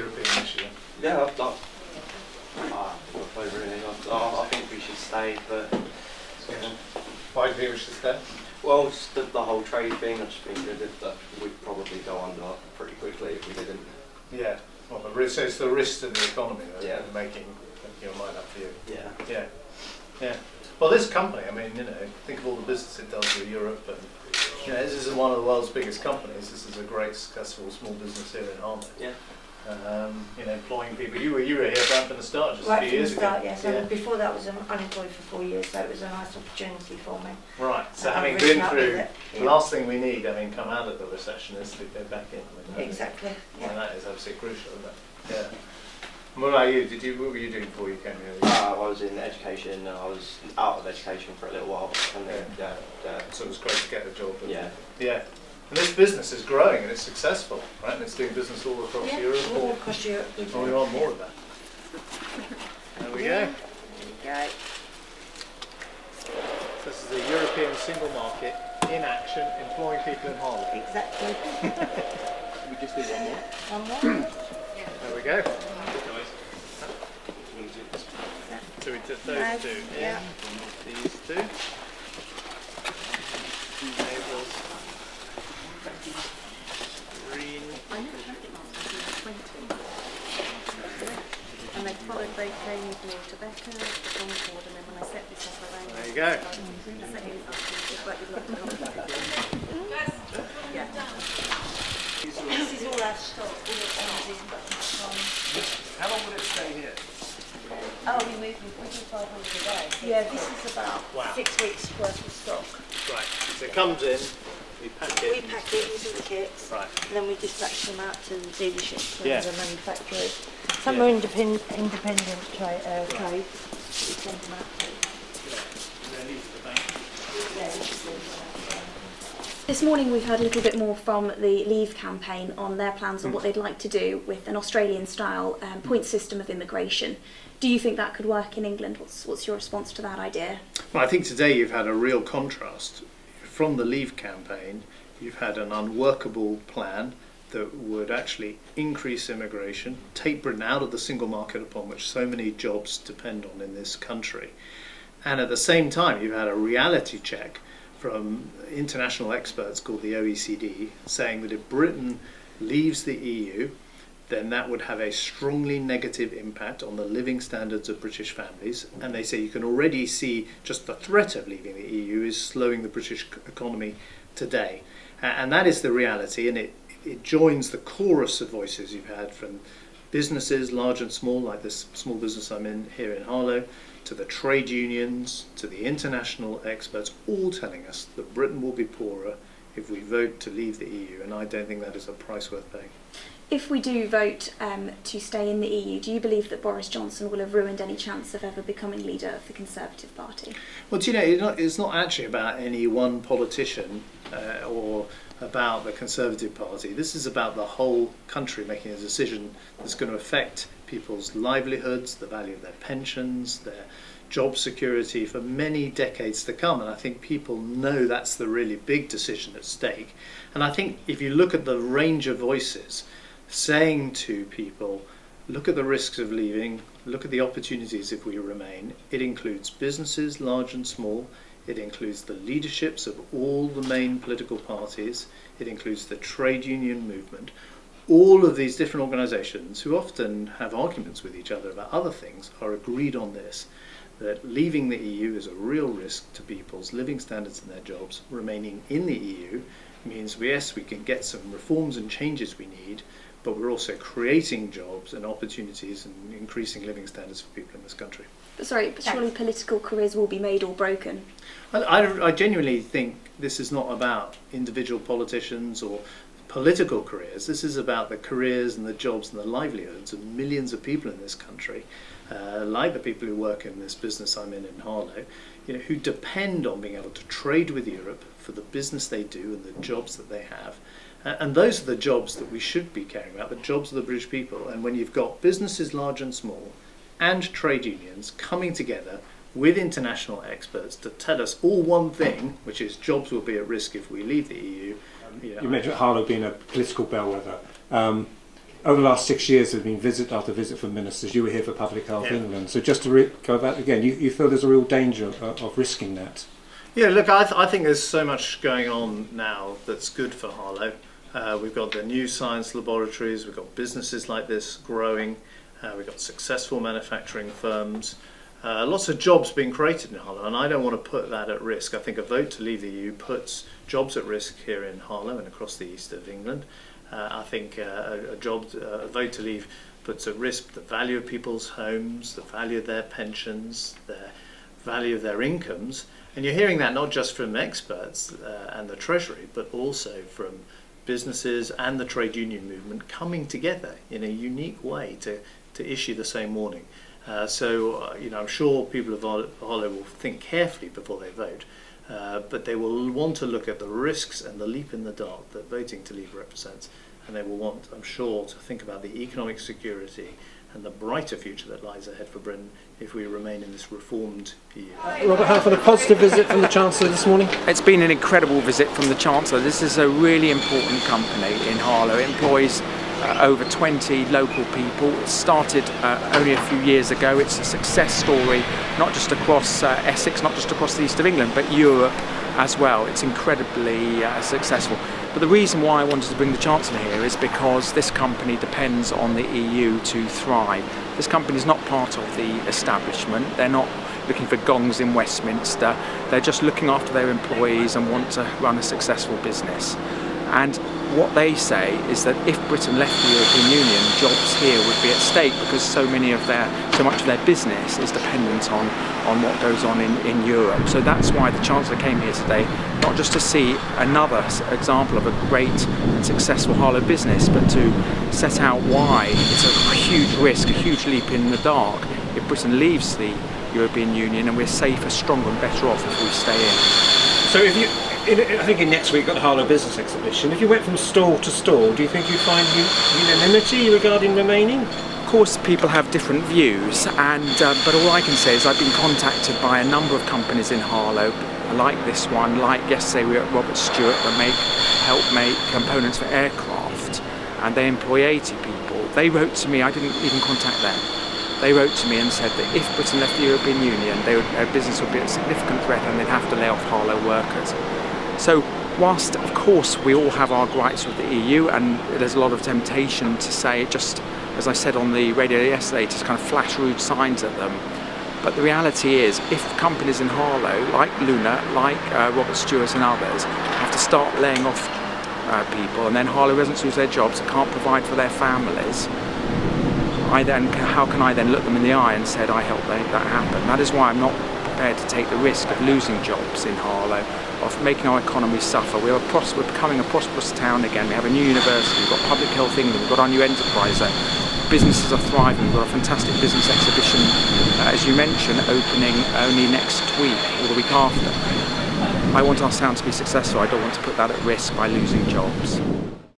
European initiative? Yeah, I think we should stay, but Why do you think we should stay? well, it's the whole trade thing. I just think that we'd probably go under pretty quickly if we didn't. Yeah. Well, so it's the risk to the economy that Yeah. making your mind up for you. Yeah. Yeah. Yeah. Well, this company, I mean, think of all the business it does with Europe, and this isn't one of the world's biggest companies. This is a great, successful small business here in Harlow. Yeah. Employing people. You were here right from the start, just a Right few from the years start, ago. yes. And before that, I was unemployed for 4 years, so it was a nice opportunity for me. Right. So And having I've been written up through, with it, the yeah. last thing we need, having come out of the recession, is to go back in. Exactly. And Yeah. that is absolutely crucial, isn't it? Yeah. And what about you? What were you doing before you came here? I was in education. I was out of education for a little while, and then So it was great to get a job. yeah. Yeah. And this business is growing and it's successful, right? And it's doing business all across Yeah, Europe. all across Europe. we And do. we want more of that. There we go. Go. This is the European single market in action, employing people in Harlow. Exactly. We just did one more. One more. There we go. So we took those Nice. two in, Yeah. these two. Labels. Green. And they followed both Jamie Blue to Becca, Concord, and then when I set this up, I rang There you go. This is all our stock, all the changes, but How long will it stay here? Oh, we moved 500 a day. yeah, this is about Wow. 6 weeks worth of stock. Right. So it comes in, we pack it. We pack it into the kits, Right. and then we dispatch them out to the dealerships and Yeah. the manufacturers. Some Yeah. are independent trade. We send them out to. Yeah, this is it. This morning we've heard a little bit more from the Leave campaign on their plans on what they'd like to do with an Australian-style point system of immigration. Do you think that could work in England? What's your response to that idea? Well, I think today you've had a real contrast. From the Leave campaign, you've had an unworkable plan that would actually increase immigration, take Britain out of the single market upon which so many jobs depend on in this country. And at the same time, you've had a reality check from international experts called the OECD saying that if Britain leaves the EU, then that would have a strongly negative impact on the living standards of British families. And they say you can already see just the threat of leaving the EU is slowing the British economy today. And that is the reality, and it joins the chorus of voices you've had from businesses, large and small, like this small business I'm in here in Harlow, to the trade unions, to the international experts, all telling us that Britain will be poorer if we vote to leave the EU, and I don't think that is a price worth paying. If we do vote to stay in the EU, do you believe that Boris Johnson will have ruined any chance of ever becoming leader of the Conservative Party? Well, do you know, it's not actually about any one politician or about the Conservative Party. This is about the whole country making a decision that's going to affect people's livelihoods, the value of their pensions, their job security for many decades to come. And I think people know that's the really big decision at stake. And I think if you look at the range of voices saying to people, look at the risks of leaving, look at the opportunities if we remain, it includes businesses, large and small, it includes the leaderships of all the main political parties, it includes the trade union movement. All of these different organisations, who often have arguments with each other about other things, are agreed on this, that leaving the EU is a real risk to people's living standards and their jobs. Remaining in the EU means, yes, we can get some reforms and changes we need, but we're also creating jobs and opportunities and increasing living standards for people in this country. But surely political careers will be made or broken. I genuinely think this is not about individual politicians or political careers. This is about the careers and the jobs and the livelihoods of millions of people in this country, like the people who work in this business I'm in Harlow, who depend on being able to trade with Europe for the business they do and the jobs that they have. And those are the jobs that we should be caring about, the jobs of the British people. And when you've got businesses large and small and trade unions coming together with international experts to tell us all one thing, which is jobs will be at risk if we leave the EU. You mentioned Harlow being a political bellwether. over the last 6 years, there's been visit after visit from ministers. You were here for Public Health England. So just to go back again, you feel there's a real danger of risking that? Yeah, look, I think there's so much going on now that's good for Harlow. We've got the new science laboratories, we've got businesses like this growing, we've got successful manufacturing firms, lots of jobs being created in Harlow, and I don't want to put that at risk. I think a vote to leave the EU puts jobs at risk here in Harlow and across the east of England. I think a vote to leave puts at risk the value of people's homes, the value of their pensions, the value of their incomes. And you're hearing that not just from experts and the Treasury, but also from businesses and the trade union movement coming together in a unique way to issue the same warning. I'm sure people of Harlow will think carefully before they vote, but they will want to look at the risks and the leap in the dark that voting to leave represents, and they will want, I'm sure, to think about the economic security and the brighter future that lies ahead for Britain if we remain in this reformed EU. Robert Halford, a positive visit from the Chancellor this morning? It's been an incredible visit from the Chancellor. This is a really important company in Harlow. It employs over 20 local people. It started only a few years ago. It's a success story, not just across Essex, not just across the east of England, but Europe as well. It's incredibly successful. But the reason why I wanted to bring the Chancellor here is because this company depends on the EU to thrive. This company is not part of the establishment. They're not looking for gongs in Westminster. They're just looking after their employees and want to run a successful business. And what they say is that if Britain left the European Union, jobs here would be at stake because so much of their business is dependent on what goes on in Europe. So that's why the Chancellor came here today, not just to see another example of a great and successful Harlow business, but to set out why it's a huge risk, a huge leap in the dark if Britain leaves the European Union, and we're safer, stronger and better off if we stay in. So I think in next week you've got the Harlow Business Exhibition. If you went from stall to stall, do you think you'd find unanimity regarding remaining? Of course, people have different views, but all I can say is I've been contacted by a number of companies in Harlow, like this one, like yesterday we were at Robert Stewart, that help make components for aircraft, and they employ 80 people. They wrote to me, I didn't even contact them. They wrote to me and said that if Britain left the European Union, their business would be at significant threat and they'd have to lay off Harlow workers. So whilst of course we all have our gripes with the EU, and there's a lot of temptation to say, just as I said on the radio yesterday, to kind of flash rude signs at them, but the reality is if companies in Harlow, like Luna, like Robert Stewart and others, have to start laying off people, and then Harlow residents lose their jobs and can't provide for their families, how can I then look them in the eye and say I helped that happen? That is why I'm not prepared to take the risk of losing jobs in Harlow, of making our economy suffer. We're becoming a prosperous town again. We have a new university, we've got Public Health England, we've got our new enterprise zone. Businesses are thriving, we've got a fantastic business exhibition, as you mentioned, opening only next week or the week after. I want our town to be successful. I don't want to put that at risk by losing jobs.